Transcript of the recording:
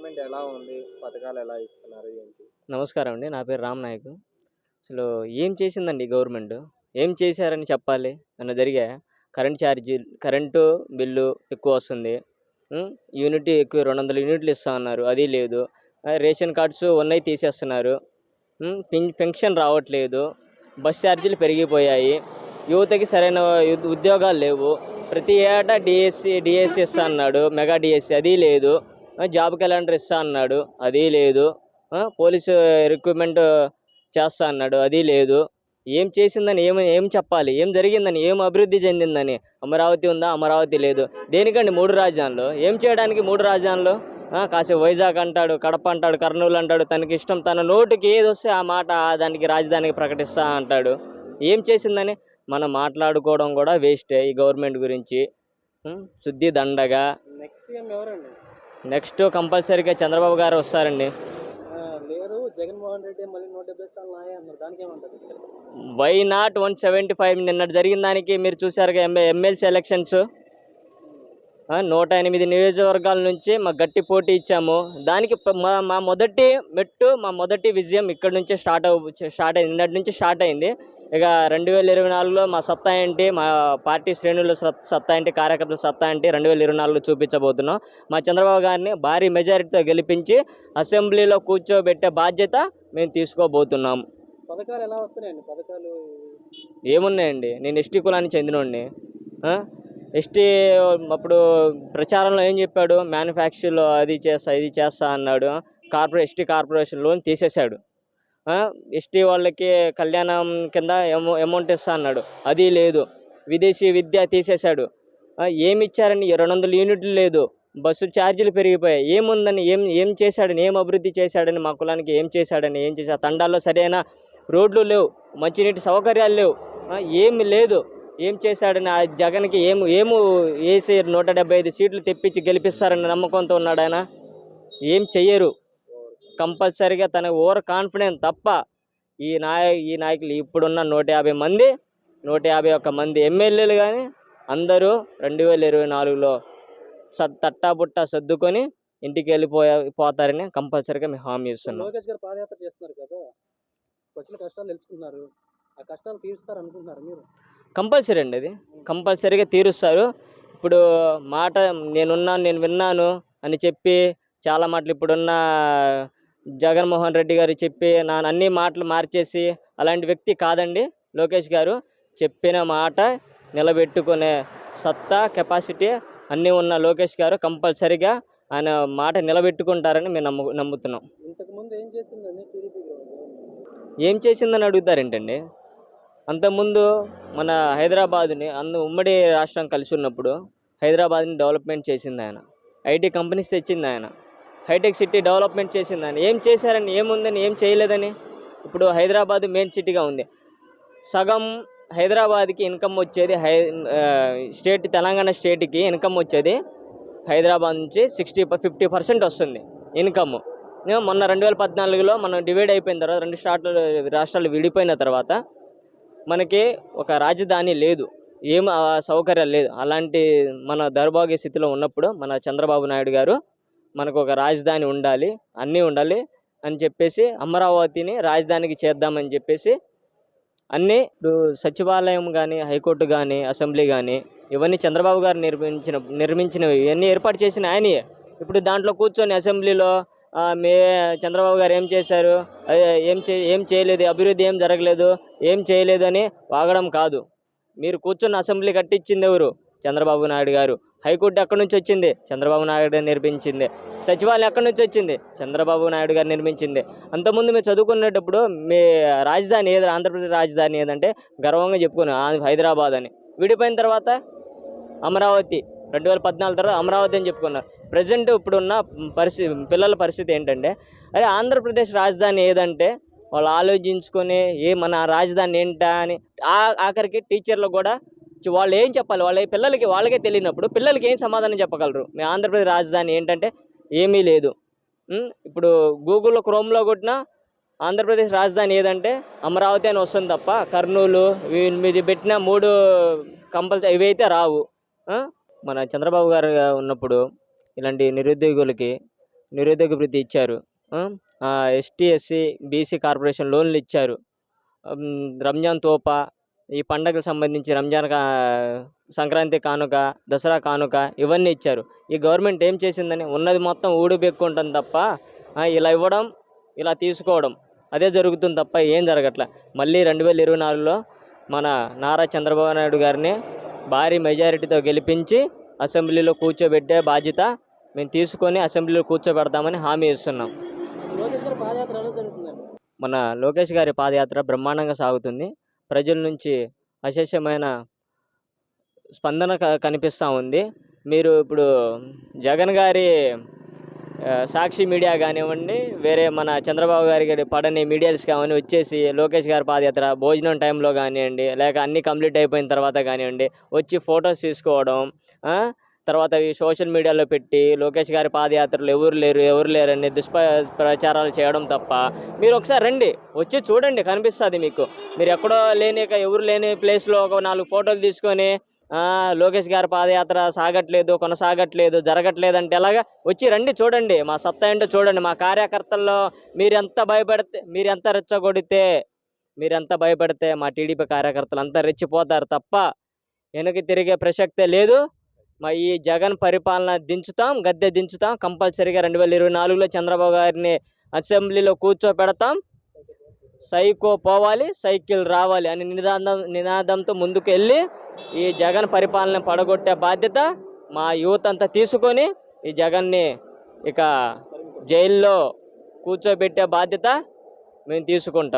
Government ఎలా ఉంది? పథకాలు ఎలా ఇస్తున్నారు? ఏంటి? నమస్కారం అండి. నా పేరు రామ్ నాయక్. అసలు ఏం చేసిందండి గవర్నమెంట్? ఏం చేశారని చెప్పాలి? ఏమన్నా జరిగాయా? కరెంటు బిల్లు ఎక్కువొస్తుంది. హ్మ్. యూనిటీ ఎక్కువ 200 యూనిట్లు ఇస్తా అన్నారు. అది లేదు. రేషన్ కార్డ్స్ ఉన్నయి తీసేస్తున్నారు. పెన్షన్ రావట్లేదు. బస్ ఛార్జీలు పెరిగిపోయాయి. యువతకి సరైన ఉద్యోగాలు లేవు. ప్రతి ఏటా డిఎస్సి ఇస్తా అన్నాడు. మెగా డిఎస్సి అది లేదు. జాబ్ క్యాలెండర్ ఇస్తా అన్నాడు. అది లేదు. పోలీసు రిక్రూట్మెంట్ చేస్తా అన్నాడు. అది లేదు. ఏం చేసిందని ఏం చెప్పాలి? ఏం జరిగిందని? ఏం అభివృద్ధి చెందిందని? అమరావతి ఉందా? అమరావతి లేదు. దేనికండి 3 రాజధానులు? ఏం చేయడానికి 3 రాజధానులు? కాసేపు వైజాగ్ అంటాడు, కడప అంటాడు, కర్నూలు అంటాడు. తనకిష్టం తన నోటికి ఏదొస్తే ఆ మాట దానికి రాజధానికి ప్రకటిస్తా అంటాడు. ఏం చేసిందని? మనం మాట్లాడుకోవడం కూడా వేస్టే ఈ గవర్నమెంట్ గురించి. శుద్ధి దండగా. నెక్స్ట్ సీఎం ఎవరండి? నెక్స్ట్ కంపల్సరీగా చంద్రబాబు గారు వస్తారండి. లేరు జగన్మోహన్ రెడ్డి మళ్ళీ 170 స్థానాలు నాయే అన్నారు. దానికేమంటారు? Why not 175? నిన్నటి జరిగిన దానికి మీరు చూసారుగా ఎమ్మెల్సీ ఎలక్షన్స్. 108 నియోజకవర్గాల నుంచి మాకు గట్టి పోటీ ఇచ్చాము. దానికి మా మొదటి మెట్టు, మా మొదటి విజయం ఇక్కడ నుంచే స్టార్ట్ అయింది. నిన్నటి నుంచి స్టార్ట్ అయింది. ఇక 2024లో మా సత్తా ఏంటి, మా పార్టీ శ్రేణుల సత్తా ఏంటి, కార్యకర్తల సత్తా ఏంటి 2024లో చూపించబోతున్నాం. మా చంద్రబాబు గారిని భారీ మెజారిటీతో గెలిపించి అసెంబ్లీలో కూర్చోబెట్టే బాధ్యత మేము తీసుకోబోతున్నాం. పథకాలు ఎలా వస్తున్నాయండి? పథకాలు ఏమున్నాయండి? నేను ఎస్టీ కులానికి చెందినోడిని. ఎస్టీ అప్పుడు ప్రచారంలో ఏం చెప్పాడు? మ్యానుఫ్యాక్చర్లో అది చేస్తా ఇది చేస్తా అన్నాడు. ఎస్టీ కార్పొరేషన్ లోన్ తీసేశాడు. ఎస్టీ వాళ్ళకి కళ్యాణం కింద అమౌంట్ ఇస్తా అన్నాడు. అది లేదు. విదేశీ విద్య తీసేశాడు. ఏమి ఇచ్చారని 200 యూనిట్లు లేదు. బస్సు ఛార్జీలు పెరిగిపోయాయి. ఏముందని? ఏం చేశాడని? ఏం అభివృద్ధి చేశాడని? మా కులానికి ఏం చేశాడని? ఏం చేశాడు? తండాల్లో సరైన రోడ్లు లేవు, మంచినీటి సౌకర్యాలు లేవు, ఏమి లేదు. ఏం చేశాడని? ఆ జగన్కి ఏము వేసి 175 సీట్లు తెప్పించి గెలిపిస్తారని నమ్మకంతో ఉన్నాడు ఆయన. ఏం చెయ్యరు. కంపల్సరీగా తన ఓవర్ కాన్ఫిడెన్స్ తప్ప ఈ నాయకులు ఇప్పుడున్న 151 మంది ఎమ్మెల్యేలు కానీ అందరూ 2024లో తట్టాబుట్టా సర్దుకొని ఇంటికి వెళ్ళిపోతారని కంపల్సరీగా మేము హామీ ఇస్తున్నాం. లోకేష్ గారు పాదయాత్ర చేస్తున్నారు కదా, వచ్చిన కష్టాలు తెలుసుకున్నారు. ఆ కష్టాలు తీరుస్తారు అనుకుంటున్నారు మీరు? కంపల్సరీ అండి, అది కంపల్సరీగా తీరుస్తారు. ఇప్పుడు మాట నేను విన్నాను అని చెప్పి చాలా మాటలు ఇప్పుడున్న జగన్మోహన్ రెడ్డి గారు చెప్పి అన్ని మాటలు మార్చేసి అలాంటి వ్యక్తి కాదండి లోకేష్ గారు. చెప్పిన మాట నిలబెట్టుకునే సత్తా, కెపాసిటీ అన్నీ ఉన్న లోకేష్ గారు కంపల్సరీగా ఆయన మాట నిలబెట్టుకుంటారని మేము నమ్ముతున్నాం. ఇంతకుముందు ఏం చేసిందని ఏం చేసిందని అడుగుతారేంటండి? అంతకుముందు మన హైదరాబాద్ని ఉమ్మడి రాష్ట్రం కలిసి ఉన్నప్పుడు హైదరాబాద్ని డెవలప్మెంట్ చేసింది ఆయన. ఐటీ కంపెనీస్ తెచ్చింది ఆయన. హైటెక్ సిటీ డెవలప్మెంట్ చేసింది ఆయన. ఏం చేశారని? ఏముందని? ఏం చేయలేదని? ఇప్పుడు హైదరాబాద్ మెయిన్ సిటీగా ఉంది. సగం హైదరాబాద్కి ఇన్కమ్ వచ్చేది తెలంగాణ స్టేట్కి ఇన్కమ్ వచ్చేది హైదరాబాద్ నుంచి 50% వస్తుంది ఇన్కమ్. మొన్న 2014లో మనం డివైడ్ అయిపోయిన తర్వాత 2 రాష్ట్రాలు విడిపోయిన తర్వాత మనకి ఒక రాజధాని లేదు, ఏం సౌకర్యాలు లేదు. అలాంటి మన దౌర్భాగ్య స్థితిలో ఉన్నప్పుడు మన చంద్రబాబు నాయుడు గారు మనకు ఒక రాజధాని ఉండాలి, అన్నీ ఉండాలి అని చెప్పేసి అమరావతిని రాజధానికి చేద్దామని చెప్పేసి అన్నీ ఇప్పుడు సచివాలయం కానీ, హైకోర్టు కానీ, అసెంబ్లీ కానీ ఇవన్నీ చంద్రబాబు గారు నిర్మించినవి, ఇవన్నీ ఏర్పాటు చేసిన ఆయనే. ఇప్పుడు దాంట్లో కూర్చొని అసెంబ్లీలో చంద్రబాబు గారు ఏం చేశారు, ఏం చేయలేదు, అభివృద్ధి ఏం జరగలేదు, ఏం చేయలేదు అని వాగడం కాదు. మీరు కూర్చొని అసెంబ్లీ కట్టించింది ఎవరు? చంద్రబాబు నాయుడు గారు. హైకోర్టు ఎక్కడి నుంచి వచ్చింది? చంద్రబాబు నాయుడు నిర్మించింది. సచివాలయం ఎక్కడి నుంచి వచ్చింది? చంద్రబాబు నాయుడు గారు నిర్మించింది. అంతకుముందు మీరు చదువుకునేటప్పుడు మీ రాజధాని ఏది, ఆంధ్రప్రదేశ్ రాజధాని ఏదంటే గర్వంగా చెప్పుకున్నాను హైదరాబాద్ అని. విడిపోయిన తర్వాత అమరావతి, 2014 తర్వాత అమరావతి అని చెప్పుకున్నారు. ప్రజెంట్ ఇప్పుడున్న పిల్లల పరిస్థితి ఏంటంటే, అరే ఆంధ్రప్రదేశ్ రాజధాని ఏదంటే వాళ్ళు ఆలోచించుకొని మన రాజధాని ఏంటా అని ఆఖరికి టీచర్లు కూడా వాళ్ళు ఏం చెప్పాలి, వాళ్ళకే తెలియనప్పుడు పిల్లలకి ఏం సమాధానం చెప్పగలరు? మీ ఆంధ్రప్రదేశ్ రాజధాని ఏంటంటే ఏమీ లేదు. ఇప్పుడు గూగుల్లో క్రోమ్లో కొట్టినా ఆంధ్రప్రదేశ్ రాజధాని ఏదంటే అమరావతి అని వస్తుంది తప్ప కర్నూలు మీరు పెట్టిన 3 కంపల్సరీ ఇవైతే రావు. మన చంద్రబాబు గారు ఉన్నప్పుడు ఇలాంటి నిరుద్యోగులకి నిరుద్యోగ భృతి ఇచ్చారు. ఎస్టీ, ఎస్సీ, బీసీ కార్పొరేషన్ లోన్లు ఇచ్చారు. రంజాన్ తోపా, ఈ పండగకు సంబంధించి సంక్రాంతి కానుక, దసరా కానుక ఇవన్నీ ఇచ్చారు. ఈ గవర్నమెంట్ ఏం చేసిందని ఉన్నది మొత్తం ఊడిపెక్కుంటుంది తప్ప ఇలా ఇవ్వడం, ఇలా తీసుకోవడం అదే జరుగుతుంది తప్ప ఏం జరగట్లే. మళ్ళీ 2024లో మన నారా చంద్రబాబు నాయుడు గారిని భారీ మెజారిటీతో గెలిపించి అసెంబ్లీలో కూర్చోబెట్టే బాధ్యత మేము తీసుకొని అసెంబ్లీలో కూర్చోబెడతామని హామీ ఇస్తున్నాం. లోకేష్ గారి పాదయాత్ర ఎలా జరుగుతుందండి? మన లోకేష్ గారి పాదయాత్ర బ్రహ్మాండంగా సాగుతుంది. ప్రజల నుంచి అశేషమైన స్పందన కనిపిస్తూ ఉంది. మీరు ఇప్పుడు జగన్ గారి సాక్షి మీడియా కానివ్వండి, వేరే మన చంద్రబాబు గారి పడని మీడియాస్ కానివ్వండి వచ్చేసి లోకేష్ గారి పాదయాత్ర భోజనం టైంలో కానివ్వండి, లేక అన్నీ కంప్లీట్ అయిపోయిన తర్వాత కానివ్వండి వచ్చి ఫొటోస్ తీసుకోవడం, తర్వాత ఈ సోషల్ మీడియాలో పెట్టి లోకేష్ గారి పాదయాత్రలు ఎవరు లేరు అని ప్రచారాలు చేయడం తప్ప మీరు ఒకసారి రండి, వచ్చి చూడండి, కనిపిస్తుంది మీకు. మీరు ఎక్కడో ఎవరు లేని ప్లేస్లో ఒక 4 ఫోటోలు తీసుకొని లోకేష్ గారి పాదయాత్ర కొనసాగట్లేదు, జరగట్లేదు అంటే ఎలాగా? వచ్చి రండి, చూడండి, మా సత్తా ఏంటో చూడండి. మా కార్యకర్తల్లో మీరెంత భయపడితే మా టీడీపీ కార్యకర్తలు అంతా రెచ్చిపోతారు తప్ప వెనక్కి తిరిగే ప్రసక్తే లేదు. మా ఈ జగన్ పరిపాలన గద్దె దించుతాం. కంపల్సరీగా 2024లో చంద్రబాబు గారిని అసెంబ్లీలో కూర్చోపెడతాం. సైకో పోవాలి, సైకిల్ రావాలి అని నినాదంతో ముందుకు వెళ్ళి ఈ జగన్ పరిపాలన పడగొట్టే బాధ్యత మా యూత్ అంతా తీసుకొని ఈ జగన్ని ఇక జైల్లో కూర్చోబెట్టే బాధ్యత మేము తీసుకుంటాం.